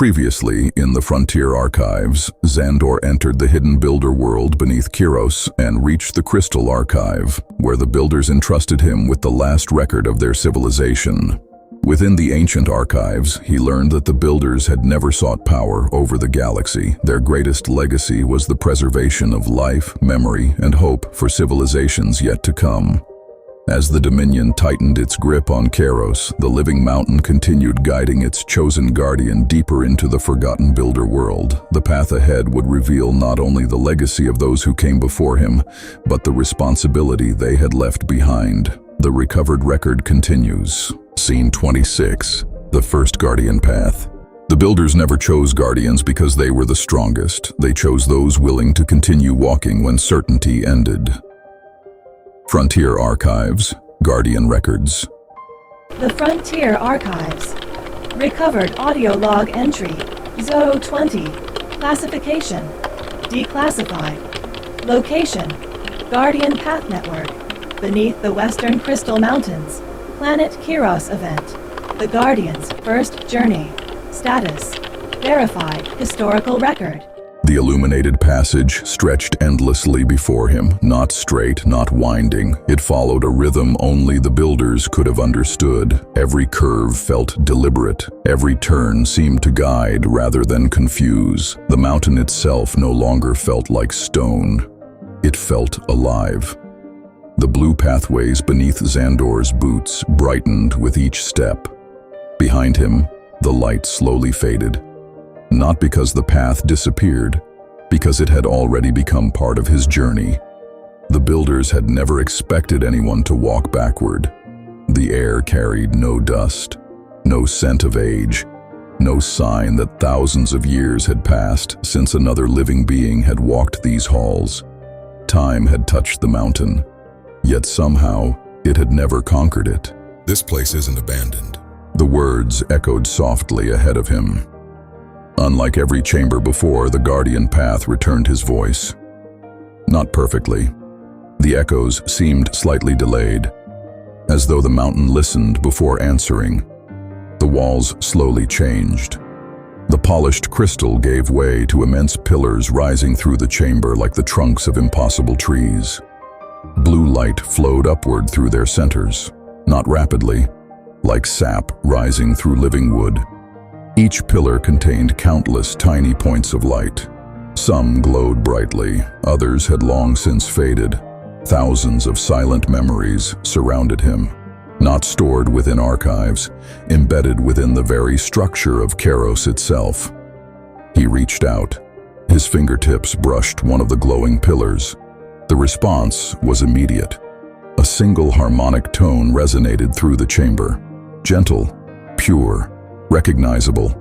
Previously, in the Frontier Archives, Zandor entered the hidden builder world beneath Kyros and reached the Crystal Archive, where the builders entrusted him with the last record of their civilization. Within the ancient archives, he learned that the builders had never sought power over the galaxy. Their greatest legacy was the preservation of life, memory, and hope for civilizations yet to come. As the Dominion tightened its grip on Kyros, the living mountain continued guiding its chosen guardian deeper into the forgotten builder world. The path ahead would reveal not only the legacy of those who came before him, but the responsibility they had left behind. The recovered record continues. Scene 26, the first Guardian Path. The builders never chose guardians because they were the strongest. They chose those willing to continue walking when certainty ended. Frontier Archives, Guardian Records. The Frontier Archives. Recovered audio log entry, ZO20. Classification, declassified. Location, Guardian Path Network. Beneath the Western Crystal Mountains. Planet Kyros event. The Guardian's first journey. Status, verified historical record. The illuminated passage stretched endlessly before him, not straight, not winding. It followed a rhythm only the builders could have understood. Every curve felt deliberate. Every turn seemed to guide rather than confuse. The mountain itself no longer felt like stone. It felt alive. The blue pathways beneath Zandor's boots brightened with each step. Behind him, the light slowly faded. Not because the path disappeared, because it had already become part of his journey. The builders had never expected anyone to walk backward. The air carried no dust, no scent of age, no sign that thousands of years had passed since another living being had walked these halls. Time had touched the mountain, yet somehow it had never conquered it. This place isn't abandoned. The words echoed softly ahead of him. Unlike every chamber before, the Guardian Path returned his voice. Not perfectly. The echoes seemed slightly delayed, as though the mountain listened before answering. The walls slowly changed. The polished crystal gave way to immense pillars rising through the chamber like the trunks of impossible trees. Blue light flowed upward through their centers, not rapidly, like sap rising through living wood. Each pillar contained countless tiny points of light. Some glowed brightly, others had long since faded. Thousands of silent memories surrounded him, not stored within archives, embedded within the very structure of Kyros itself. He reached out. His fingertips brushed one of the glowing pillars. The response was immediate. A single harmonic tone resonated through the chamber. Gentle, pure, recognizable.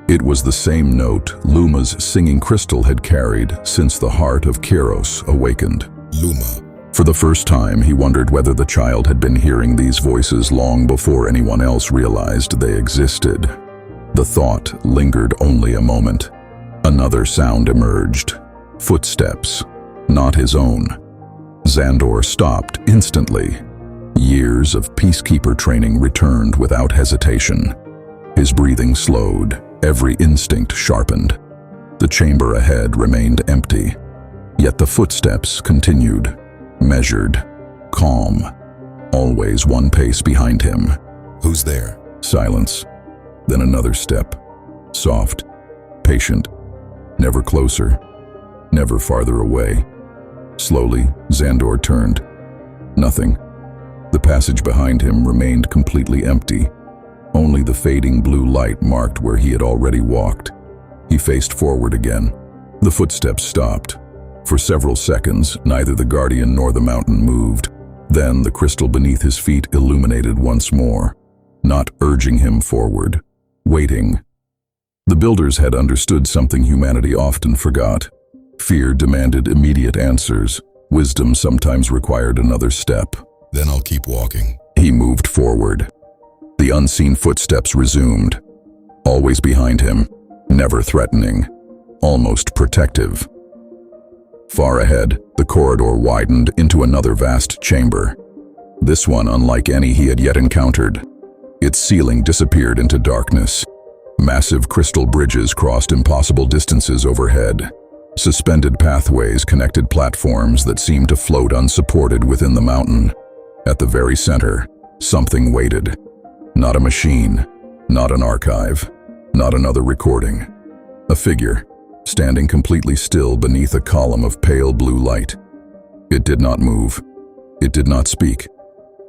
It was the same note Luma's singing crystal had carried since the heart of Kyros awakened. Luma. For the first time, he wondered whether the child had been hearing these voices long before anyone else realized they existed. The thought lingered only a moment. Another sound emerged. Footsteps, not his own. Zandor stopped instantly. Years of peacekeeper training returned without hesitation. His breathing slowed, every instinct sharpened. The chamber ahead remained empty, yet the footsteps continued, measured, calm, always one pace behind him. Who's there? Silence, then another step, soft, patient, never closer, never farther away. Slowly, Zandor turned. Nothing. The passage behind him remained completely empty. Only the fading blue light marked where he had already walked. He faced forward again. The footsteps stopped. For several seconds, neither the Guardian nor the mountain moved. Then the crystal beneath his feet illuminated once more, not urging him forward, waiting. The builders had understood something humanity often forgot. Fear demanded immediate answers. Wisdom sometimes required another step. Then I'll keep walking. He moved forward. The unseen footsteps resumed, always behind him, never threatening, almost protective. Far ahead, the corridor widened into another vast chamber. This one unlike any he had yet encountered. Its ceiling disappeared into darkness. Massive crystal bridges crossed impossible distances overhead. Suspended pathways connected platforms that seemed to float unsupported within the mountain. At the very center, something waited. Not a machine, not an archive, not another recording. A figure, standing completely still beneath a column of pale blue light. It did not move. It did not speak.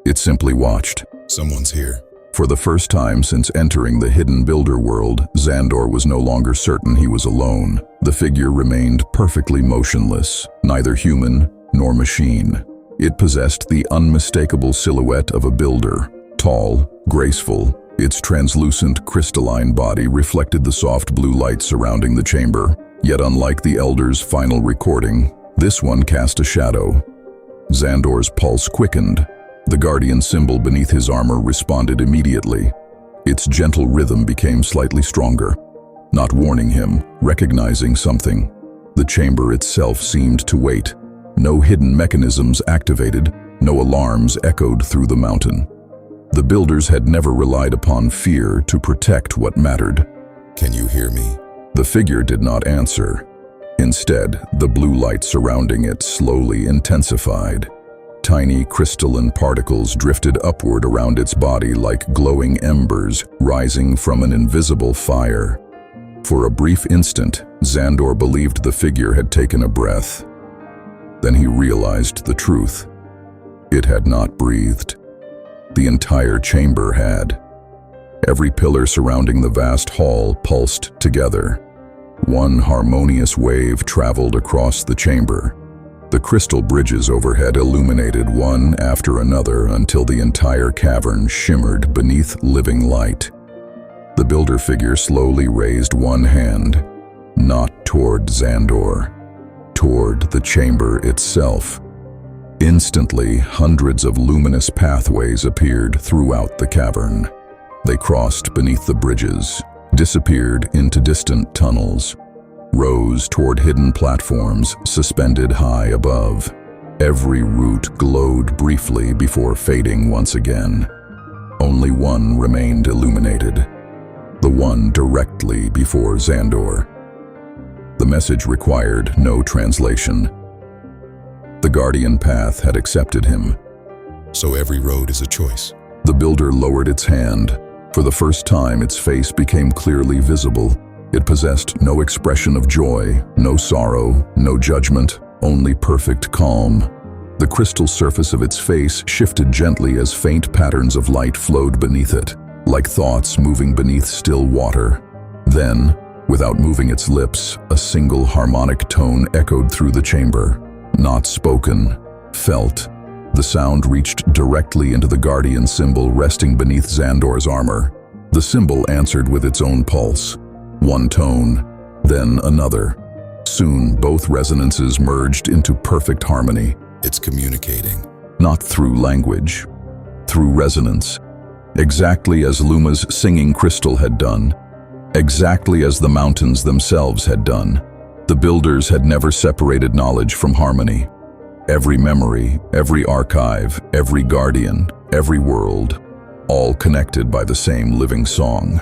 It simply watched. Someone's here. For the first time since entering the hidden builder world, Zandor was no longer certain he was alone. The figure remained perfectly motionless, neither human nor machine. It possessed the unmistakable silhouette of a builder, tall, graceful. Its translucent, crystalline body reflected the soft blue light surrounding the chamber. Yet unlike the Elder's final recording, this one cast a shadow. Zandor's pulse quickened. The guardian symbol beneath his armor responded immediately. Its gentle rhythm became slightly stronger, not warning him, recognizing something. The chamber itself seemed to wait. No hidden mechanisms activated, no alarms echoed through the mountain. The builders had never relied upon fear to protect what mattered. Can you hear me? The figure did not answer. Instead, the blue light surrounding it slowly intensified. Tiny crystalline particles drifted upward around its body like glowing embers rising from an invisible fire. For a brief instant, Zandor believed the figure had taken a breath. Then he realized the truth. It had not breathed. The entire chamber had. Every pillar surrounding the vast hall pulsed together. One harmonious wave traveled across the chamber. The crystal bridges overhead illuminated one after another until the entire cavern shimmered beneath living light. The builder figure slowly raised one hand, not toward Zandor, toward the chamber itself. Instantly, hundreds of luminous pathways appeared throughout the cavern. They crossed beneath the bridges, disappeared into distant tunnels, rose toward hidden platforms suspended high above. Every route glowed briefly before fading once again. Only one remained illuminated, the one directly before Zandor. The message required no translation. The guardian path had accepted him. So every road is a choice. The builder lowered its hand. For the first time, its face became clearly visible. It possessed no expression of joy, no sorrow, no judgment, only perfect calm. The crystal surface of its face shifted gently as faint patterns of light flowed beneath it, like thoughts moving beneath still water. Then, without moving its lips, a single harmonic tone echoed through the chamber. Not spoken, felt. The sound reached directly into the guardian symbol resting beneath Zandor's armor. The symbol answered with its own pulse. One tone, then another. Soon, both resonances merged into perfect harmony. It's communicating. Not through language, through resonance. Exactly as Luma's singing crystal had done. Exactly as the mountains themselves had done. The builders had never separated knowledge from harmony. Every memory, every archive, every guardian, every world, all connected by the same living song.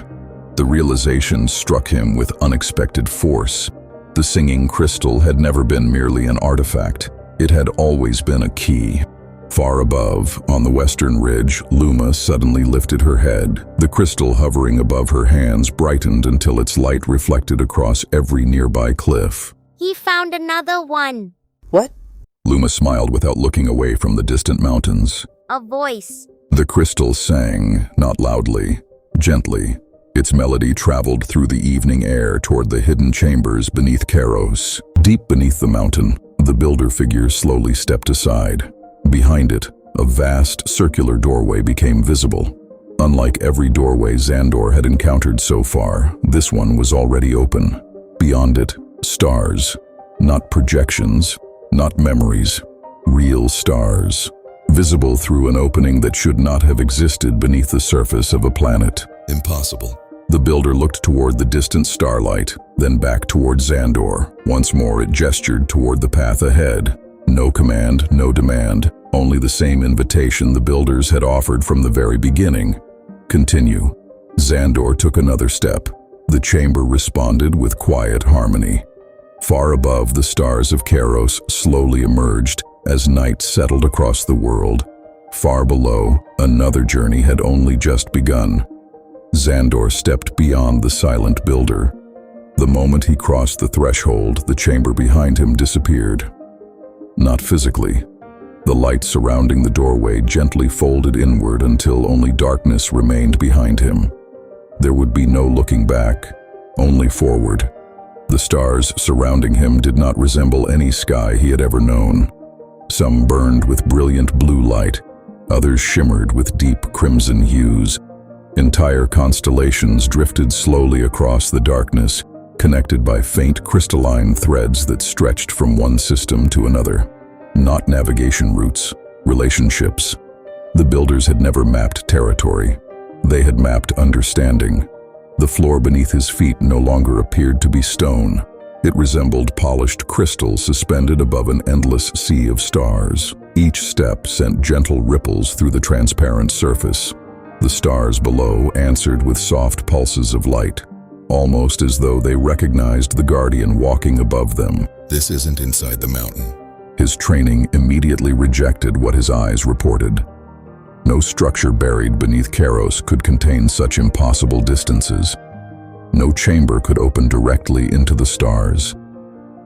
The realization struck him with unexpected force. The singing crystal had never been merely an artifact. It had always been a key. Far above, on the western ridge, Luma suddenly lifted her head. The crystal hovering above her hands brightened until its light reflected across every nearby cliff. He found another one. What? Luma smiled without looking away from the distant mountains. A voice. The crystal sang, not loudly, gently. Its melody traveled through the evening air toward the hidden chambers beneath Kairos. Deep beneath the mountain, the builder figure slowly stepped aside. Behind it, a vast circular doorway became visible. Unlike every doorway Zandor had encountered so far, this one was already open. Beyond it, stars. Not projections, not memories. Real stars. Visible through an opening that should not have existed beneath the surface of a planet. Impossible. The builder looked toward the distant starlight, then back toward Zandor. Once more it gestured toward the path ahead. No command, no demand, only the same invitation the builders had offered from the very beginning. Continue. Zandor took another step. The chamber responded with quiet harmony. Far above, the stars of Kairos slowly emerged as night settled across the world. Far below, another journey had only just begun. Zandor stepped beyond the silent builder. The moment he crossed the threshold, the chamber behind him disappeared. Not physically. The light surrounding the doorway gently folded inward until only darkness remained behind him. There would be no looking back, only forward. The stars surrounding him did not resemble any sky he had ever known. Some burned with brilliant blue light, others shimmered with deep crimson hues. Entire constellations drifted slowly across the darkness, connected by faint crystalline threads that stretched from one system to another. Not navigation routes, relationships. The builders had never mapped territory. They had mapped understanding. The floor beneath his feet no longer appeared to be stone. It resembled polished crystal suspended above an endless sea of stars. Each step sent gentle ripples through the transparent surface. The stars below answered with soft pulses of light, almost as though they recognized the guardian walking above them. This isn't inside the mountain. His training immediately rejected what his eyes reported. No structure buried beneath Kairos could contain such impossible distances. No chamber could open directly into the stars.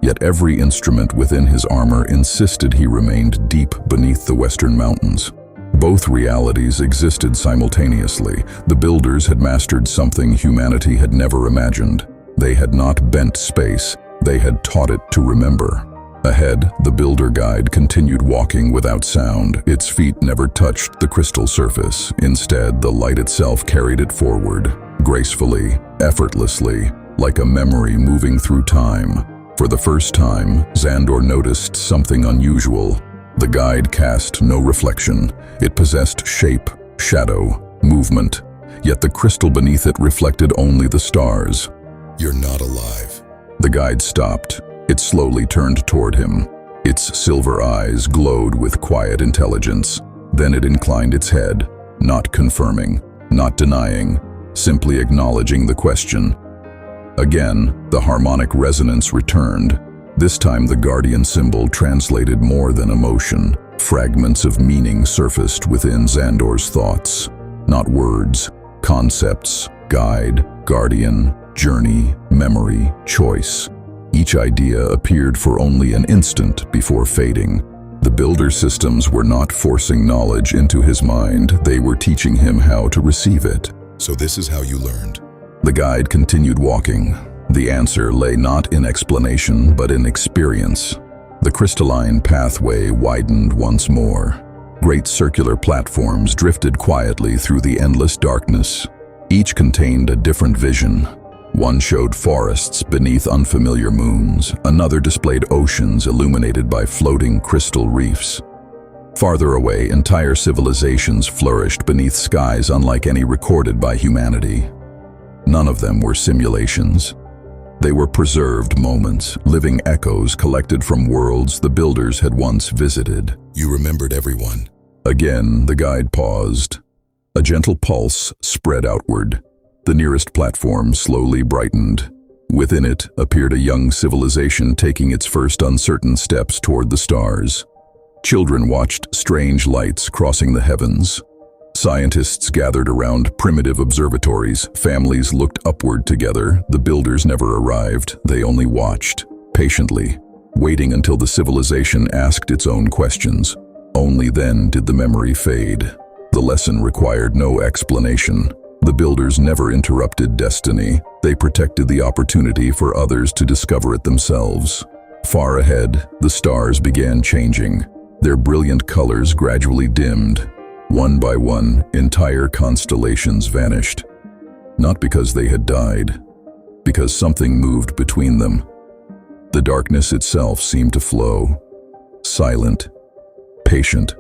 Yet every instrument within his armor insisted he remained deep beneath the western mountains. Both realities existed simultaneously. The builders had mastered something humanity had never imagined. They had not bent space, they had taught it to remember. Ahead, the builder guide continued walking without sound. Its feet never touched the crystal surface. Instead, the light itself carried it forward, gracefully, effortlessly, like a memory moving through time. For the first time, Zandor noticed something unusual. The guide cast no reflection. It possessed shape, shadow, movement, yet the crystal beneath it reflected only the stars. You're not alive. The guide stopped. It slowly turned toward him. Its silver eyes glowed with quiet intelligence. Then it inclined its head, not confirming, not denying, simply acknowledging the question. Again, the harmonic resonance returned. This time the guardian symbol translated more than emotion. Fragments of meaning surfaced within Zandor's thoughts. Not words, concepts, guide, guardian, journey, memory, choice. Each idea appeared for only an instant before fading. The builder systems were not forcing knowledge into his mind, they were teaching him how to receive it. So this is how you learned. The guide continued walking. The answer lay not in explanation, but in experience. The crystalline pathway widened once more. Great circular platforms drifted quietly through the endless darkness. Each contained a different vision. One showed forests beneath unfamiliar moons. Another displayed oceans illuminated by floating crystal reefs. Farther away, entire civilizations flourished beneath skies unlike any recorded by humanity. None of them were simulations. They were preserved moments, living echoes collected from worlds the builders had once visited. You remembered everyone. Again, the guide paused. A gentle pulse spread outward. The nearest platform slowly brightened. Within it appeared a young civilization taking its first uncertain steps toward the stars. Children watched strange lights crossing the heavens. Scientists gathered around primitive observatories. Families looked upward together. The builders never arrived. They only watched, patiently, waiting until the civilization asked its own questions. Only then did the memory fade. The lesson required no explanation. The builders never interrupted destiny. They protected the opportunity for others to discover it themselves. Far ahead, the stars began changing. Their brilliant colors gradually dimmed. One by one, entire constellations vanished. Not because they had died, because something moved between them. The darkness itself seemed to flow, silent, patient,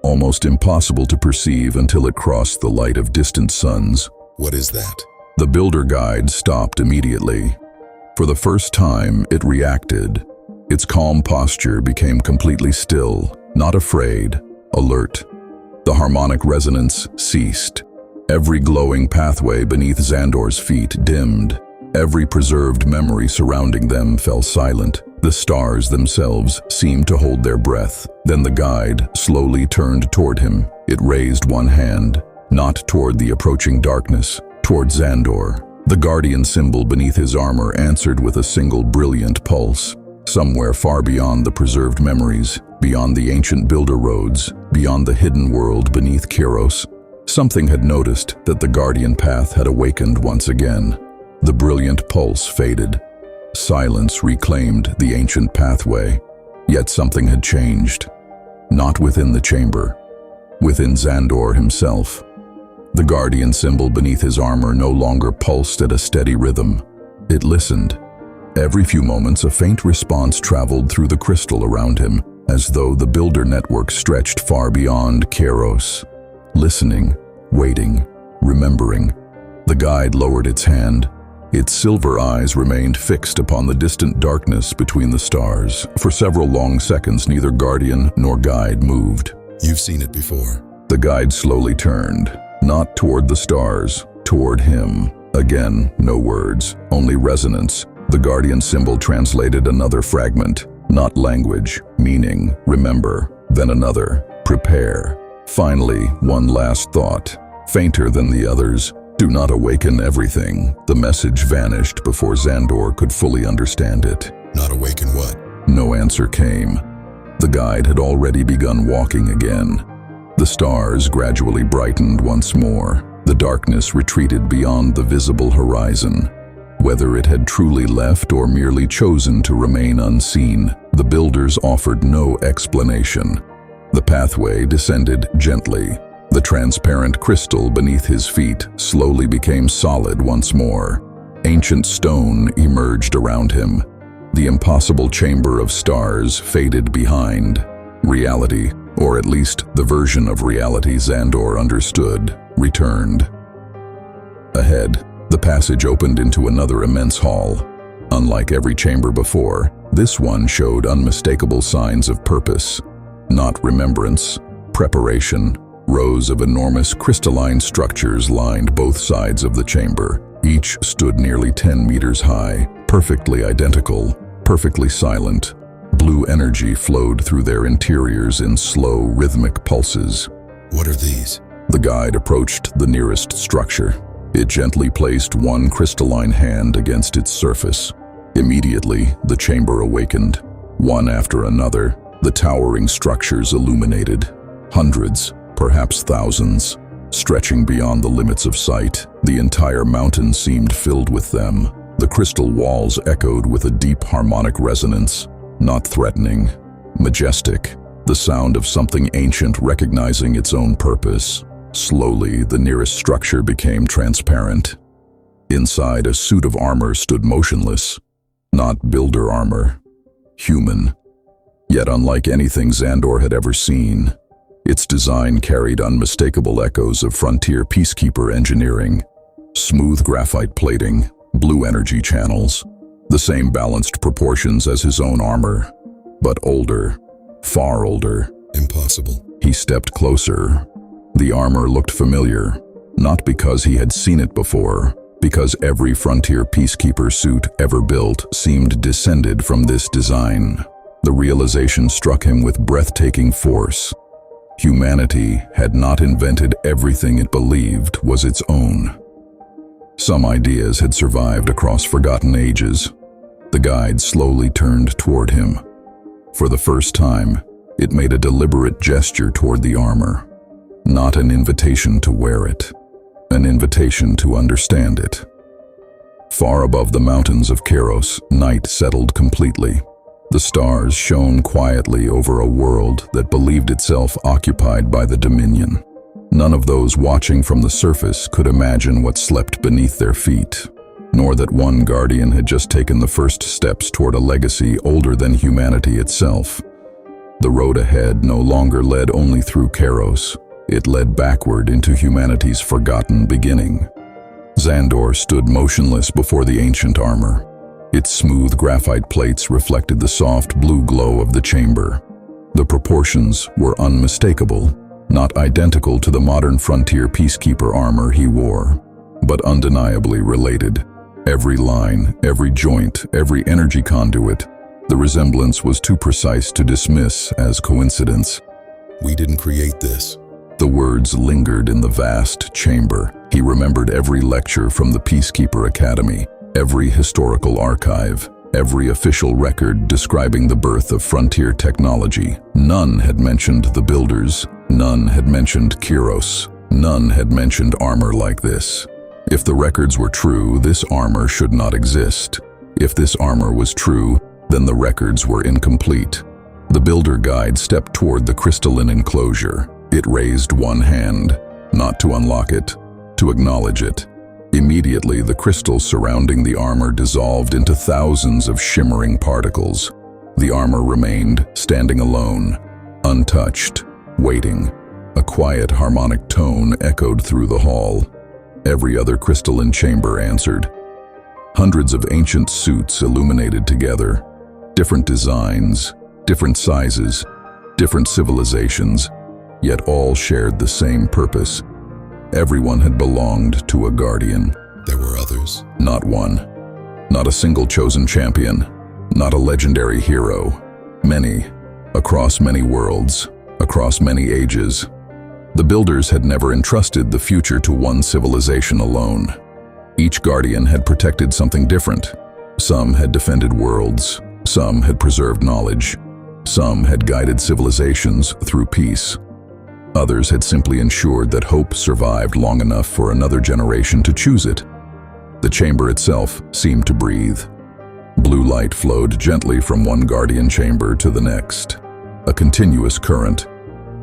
almost impossible to perceive until it crossed the light of distant suns. What is that? The builder guide stopped immediately. For the first time, it reacted. Its calm posture became completely still, not afraid, alert. The harmonic resonance ceased. Every glowing pathway beneath Zandor's feet dimmed. Every preserved memory surrounding them fell silent. The stars themselves seemed to hold their breath. Then the guide slowly turned toward him. It raised one hand, not toward the approaching darkness, toward Zandor. The guardian symbol beneath his armor answered with a single brilliant pulse. Somewhere far beyond the preserved memories, beyond the ancient builder roads, beyond the hidden world beneath Kairos, something had noticed that the guardian path had awakened once again. The brilliant pulse faded. Silence reclaimed the ancient pathway. Yet something had changed. Not within the chamber. Within Zandor himself. The guardian symbol beneath his armor no longer pulsed at a steady rhythm. It listened. Every few moments a faint response traveled through the crystal around him, as though the builder network stretched far beyond Kairos. Listening, waiting, remembering. The guide lowered its hand. Its silver eyes remained fixed upon the distant darkness between the stars. For several long seconds, neither guardian nor guide moved. You've seen it before. The guide slowly turned, not toward the stars, toward him. Again, no words, only resonance. The guardian symbol translated another fragment, not language, meaning, remember, then another, prepare. Finally, one last thought, fainter than the others. Do not awaken everything. The message vanished before Zandor could fully understand it. Not awaken what? No answer came. The guide had already begun walking again. The stars gradually brightened once more. The darkness retreated beyond the visible horizon. Whether it had truly left or merely chosen to remain unseen, the builders offered no explanation. The pathway descended gently. The transparent crystal beneath his feet slowly became solid once more. Ancient stone emerged around him. The impossible chamber of stars faded behind. Reality, or at least the version of reality Zandor understood, returned. Ahead, the passage opened into another immense hall. Unlike every chamber before, this one showed unmistakable signs of purpose. Not remembrance, preparation. Rows of enormous crystalline structures lined both sides of the chamber. Each stood nearly 10 meters high, perfectly identical, perfectly silent. Blue energy flowed through their interiors in slow, rhythmic pulses. What are these? The guide approached the nearest structure. It gently placed one crystalline hand against its surface. Immediately, the chamber awakened. One after another, the towering structures illuminated. Hundreds, perhaps thousands, stretching beyond the limits of sight. The entire mountain seemed filled with them. The crystal walls echoed with a deep harmonic resonance, not threatening, majestic, the sound of something ancient recognizing its own purpose. Slowly, the nearest structure became transparent. Inside, a suit of armor stood motionless, not builder armor, human. Yet unlike anything Zandor had ever seen, its design carried unmistakable echoes of frontier peacekeeper engineering. Smooth graphite plating, blue energy channels, the same balanced proportions as his own armor, but older, far older. Impossible. He stepped closer. The armor looked familiar, not because he had seen it before, because every frontier peacekeeper suit ever built seemed descended from this design. The realization struck him with breathtaking force. Humanity had not invented everything it believed was its own. Some ideas had survived across forgotten ages. The guide slowly turned toward him. For the first time, it made a deliberate gesture toward the armor. Not an invitation to wear it, an invitation to understand it. Far above the mountains of Kairos, night settled completely. The stars shone quietly over a world that believed itself occupied by the Dominion. None of those watching from the surface could imagine what slept beneath their feet, nor that one guardian had just taken the first steps toward a legacy older than humanity itself. The road ahead no longer led only through Kairos. It led backward into humanity's forgotten beginning. Zandor stood motionless before the ancient armor. Its smooth graphite plates reflected the soft blue glow of the chamber. The proportions were unmistakable, not identical to the modern frontier peacekeeper armor he wore, but undeniably related. Every line, every joint, every energy conduit. The resemblance was too precise to dismiss as coincidence. We didn't create this. The words lingered in the vast chamber. He remembered every lecture from the Peacekeeper Academy, every historical archive, every official record describing the birth of frontier technology. None had mentioned the builders. None had mentioned Kyros. None had mentioned armor like this. If the records were true, this armor should not exist. If this armor was true, then the records were incomplete. The builder guide stepped toward the crystalline enclosure. It raised one hand, not to unlock it, to acknowledge it. Immediately, the crystals surrounding the armor dissolved into thousands of shimmering particles. The armor remained, standing alone, untouched, waiting. A quiet, harmonic tone echoed through the hall. Every other crystalline chamber answered. Hundreds of ancient suits illuminated together. Different designs, different sizes, different civilizations, yet all shared the same purpose. Everyone had belonged to a guardian. There were others. Not one. Not a single chosen champion. Not a legendary hero. Many, across many worlds, across many ages. The builders had never entrusted the future to one civilization alone. Each guardian had protected something different. Some had defended worlds. Some had preserved knowledge. Some had guided civilizations through peace. Others had simply ensured that hope survived long enough for another generation to choose it. The chamber itself seemed to breathe. Blue light flowed gently from one guardian chamber to the next, a continuous current,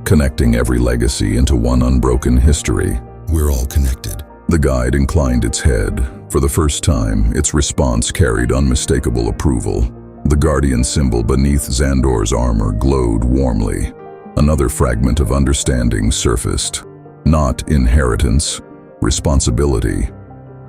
connecting every legacy into one unbroken history. We're all connected. The guide inclined its head. For the first time, its response carried unmistakable approval. The guardian symbol beneath Zandor's armor glowed warmly. Another fragment of understanding surfaced. Not inheritance, responsibility.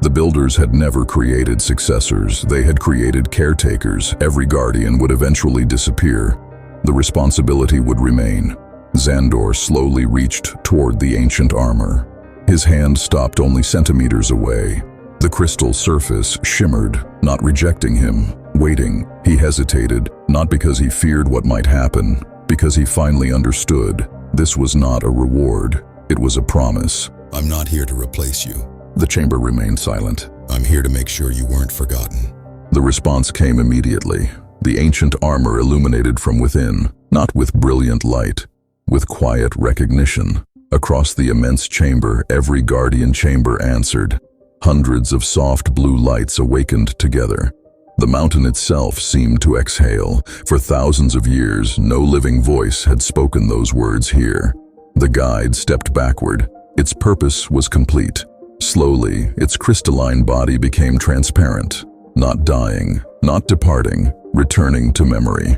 The builders had never created successors. They had created caretakers. Every guardian would eventually disappear. The responsibility would remain. Zandor slowly reached toward the ancient armor. His hand stopped only centimeters away. The crystal surface shimmered, not rejecting him, waiting. He hesitated, not because he feared what might happen, because he finally understood. This was not a reward. It was a promise. I'm not here to replace you. The chamber remained silent. I'm here to make sure you weren't forgotten. The response came immediately. The ancient armor illuminated from within, not with brilliant light, with quiet recognition. Across the immense chamber, every guardian chamber answered. Hundreds of soft blue lights awakened together. The mountain itself seemed to exhale. For thousands of years, no living voice had spoken those words here. The guide stepped backward. Its purpose was complete. Slowly, its crystalline body became transparent, not dying, not departing, returning to memory.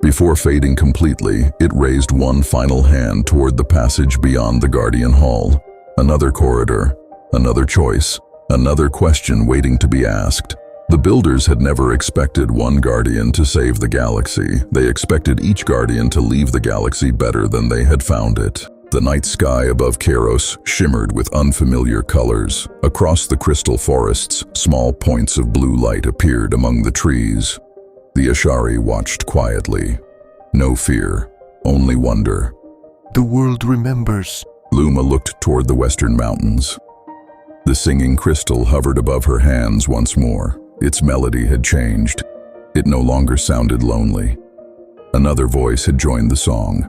Before fading completely, it raised one final hand toward the passage beyond the Guardian Hall. Another corridor, another choice, another question waiting to be asked. The builders had never expected one guardian to save the galaxy. They expected each guardian to leave the galaxy better than they had found it. The night sky above Kyros shimmered with unfamiliar colors. Across the crystal forests, small points of blue light appeared among the trees. The Ashari watched quietly. No fear, only wonder. The world remembers. Luma looked toward the western mountains. The singing crystal hovered above her hands once more. Its melody had changed. It no longer sounded lonely. Another voice had joined the song.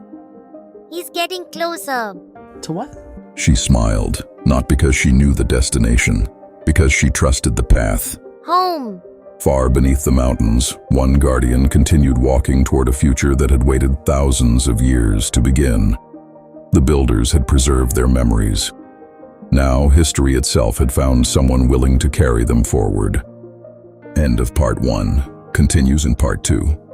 He's getting closer. To what? She smiled, not because she knew the destination, because she trusted the path. Home. Far beneath the mountains, one guardian continued walking toward a future that had waited thousands of years to begin. The builders had preserved their memories. Now, history itself had found someone willing to carry them forward. End of part 1. Continues in part 2.